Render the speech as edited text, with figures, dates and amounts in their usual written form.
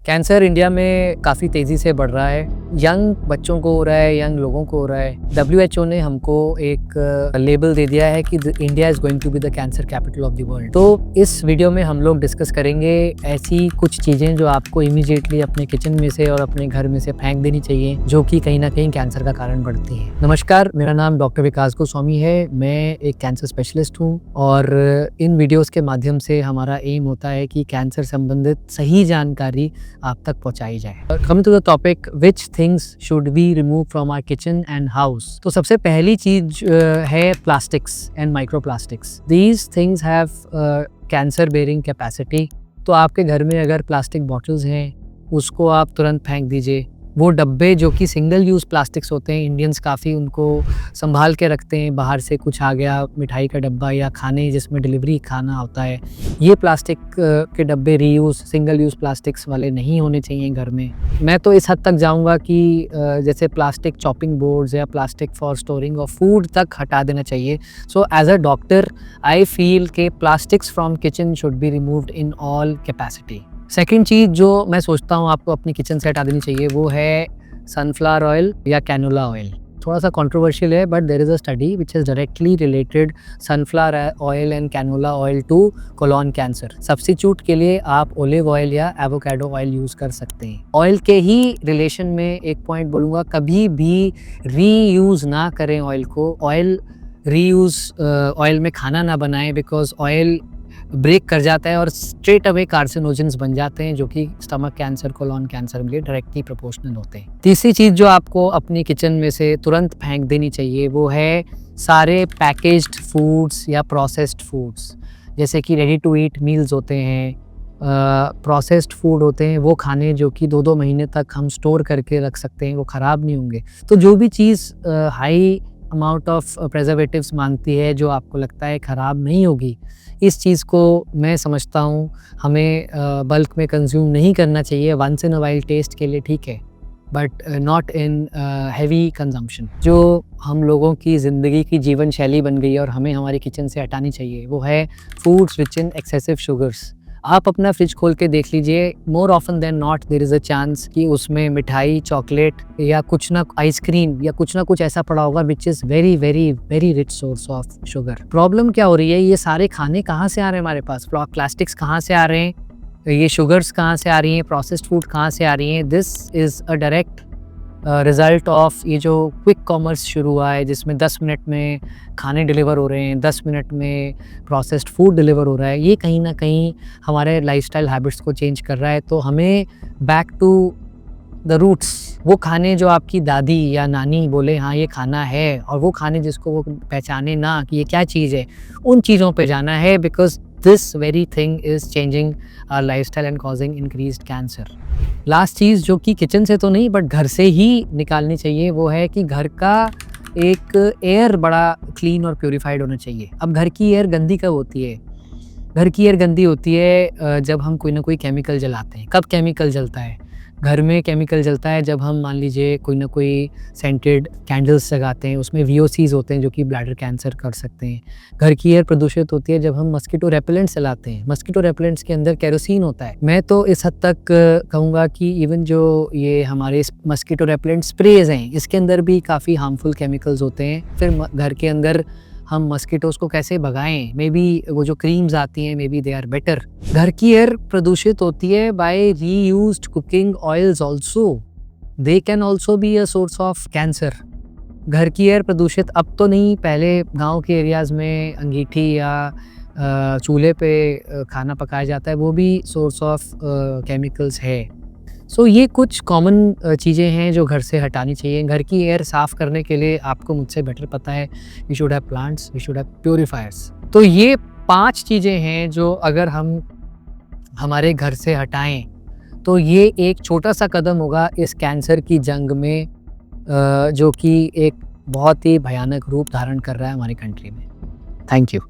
Cancer India में काफ़ी तेज़ी से बढ़ रहा है। यंग बच्चों को हो रहा है, यंग लोगों को हो रहा है। WHO ने हमको एक लेबल दे दिया है कि India is going to be the cancer capital of the world. तो इस वीडियो में हम लोग डिस्कस करेंगे ऐसी कुछ चीज़ें जो आपको इमीडिएटली अपने किचन में से और अपने घर में से फेंक देनी चाहिए, जो कि कहीं ना कहीं कैंसर का कारण बढ़ती हैं। नमस्कार, मेरा नाम डॉक्टर विकास गोस्वामी है। मैं एक कैंसर स्पेशलिस्ट हूँ और इन वीडियोज़ के माध्यम से हमारा एम होता है कि कैंसर संबंधित सही जानकारी आप तक पहुंचाई जाए। Coming to the topic, which things should we remove from our kitchen and house. तो सबसे पहली चीज है plastics and microplastics. These things have cancer bearing capacity. तो आपके घर में अगर प्लास्टिक बॉटल्स हैं, उसको आप तुरंत फेंक दीजिए। वो डब्बे जो कि सिंगल यूज़ प्लास्टिक्स होते हैं, इंडियंस काफ़ी उनको संभाल के रखते हैं। बाहर से कुछ आ गया, मिठाई का डब्बा या खाने जिसमें डिलीवरी खाना होता है, ये प्लास्टिक के डब्बे रीयूज़ सिंगल यूज़ प्लास्टिक्स वाले नहीं होने चाहिए घर में। मैं तो इस हद तक जाऊंगा कि जैसे प्लास्टिक चॉपिंग बोर्ड्स या plastic for storing of food तक हटा देना चाहिए। So as a doctor I feel के plastics from kitchen should be removed in all capacity. Second चीज़ जो मैं सोचता हूँ आपको अपनी किचन से हटा देनी चाहिए, वो है सनफ्लावर ऑयल या कैनोला ऑयल। थोड़ा सा कंट्रोवर्शियल है, but there is a study which is directly related sunflower oil and canola oil to colon cancer. Substitute के लिए आप ओलिव ऑयल या एवोकाडो ऑयल यूज़ कर सकते हैं। ऑयल के ही रिलेशन में एक पॉइंट बोलूँगा, कभी भी रीयूज़ ना करें ऑयल को। ऑयल रीयूज़ ऑयल में खाना ना बनाएं, बिकॉज ऑयल ब्रेक कर जाता है और स्ट्रेट अवे कार्सिनोजेंस बन जाते हैं, जो कि स्टमक कैंसर, कोलोन कैंसर के लिए डायरेक्टली प्रोपोर्शनल होते हैं। तीसरी चीज़ जो आपको अपनी किचन में से तुरंत फेंक देनी चाहिए, वो है सारे पैकेज्ड फूड्स या प्रोसेस्ड फूड्स। जैसे कि रेडी टू ईट मील्स होते हैं, प्रोसेस्ड फूड होते हैं, वो खाने जो कि 2-2 महीने तक हम स्टोर करके रख सकते हैं, वो ख़राब नहीं होंगे। तो जो भी चीज़ हाई अमाउंट ऑफ प्रेजर्वेटिव्स मांगती है, जो आपको लगता है ख़राब नहीं होगी, इस चीज़ को मैं समझता हूँ हमें बल्क में कंज्यूम नहीं करना चाहिए। Once in a while taste के लिए ठीक है, but not in heavy consumption. जो हम लोगों की ज़िंदगी की जीवन शैली बन गई है और हमें हमारी किचन से हटानी चाहिए, वो है foods rich in excessive sugars. आप अपना फ्रिज खोल के देख लीजिए, more often than not there is a chance कि उसमें मिठाई, चॉकलेट या कुछ ना आइसक्रीम या कुछ ना कुछ ऐसा पड़ा होगा which is very very very rich source of sugar. Problem क्या हो रही है, ये सारे खाने कहाँ से आ रहे हैं हमारे पास? प्लास्टिक्स कहाँ से आ रहे हैं, ये शुगर्स कहाँ से आ रही हैं, प्रोसेस्ड फूड कहाँ से आ रही हैं? This is a direct result of ये जो क्विक कॉमर्स शुरू हुआ है, जिसमें 10 मिनट में खाने डिलीवर हो रहे हैं, 10 मिनट में प्रोसेस्ड फूड डिलीवर हो रहा है। ये कहीं ना कहीं हमारे लाइफस्टाइल हैबिट्स को चेंज कर रहा है। तो हमें बैक टू द रूट्स, वो खाने जो आपकी दादी या नानी बोले हाँ ये खाना है, और वो खाने जिसको वो पहचाने ना कि ये क्या चीज़ है, उन चीज़ों पे जाना है, because this very thing is changing our lifestyle and causing increased cancer. Last चीज़ जो कि किचन से तो नहीं बट घर से ही निकालनी चाहिए, वो है कि घर का एक एयर बड़ा क्लीन और प्योरीफाइड होना चाहिए। अब घर की एयर गंदी कब होती है? घर की एयर गंदी होती है जब हम कोई ना कोई केमिकल जलाते हैं। कब केमिकल जलता है? घर में केमिकल जलता है जब हम मान लीजिए कोई ना कोई सेंटेड कैंडल्स जगाते हैं, उसमें VOCs होते हैं जो कि ब्लैडर कैंसर कर सकते हैं। घर की एयर प्रदूषित होती है जब हम मस्कीटो रेपेलेंट्स चलाते हैं। मस्कीटो रेपेलेंट्स के अंदर केरोसिन होता है। मैं तो इस हद तक कहूँगा कि इवन जो ये हमारे मस्कीटो रेपेलेंट स्प्रेज हैं, इसके अंदर भी काफ़ी हार्मफुल केमिकल्स होते हैं। फिर घर के अंदर हम मस्कीटोज़ को कैसे भगाएं? मे बी वो जो क्रीम्स आती हैं, maybe they are better. घर की एयर प्रदूषित होती है by reused cooking oils also. They can also be a source of cancer. घर की एयर प्रदूषित अब तो नहीं, पहले गांव के एरियाज़ में अंगीठी या चूल्हे पे खाना पकाया जाता है, वो भी सोर्स ऑफ केमिकल्स है। सो ये कुछ कॉमन चीज़ें हैं जो घर से हटानी चाहिए। घर की एयर साफ़ करने के लिए आपको मुझसे बेटर पता है, we should have plants, we should have purifiers. तो ये 5 चीज़ें हैं जो अगर हम हमारे घर से हटाएं तो ये एक छोटा सा कदम होगा इस कैंसर की जंग में, जो कि एक बहुत ही भयानक रूप धारण कर रहा है हमारी कंट्री में। Thank you.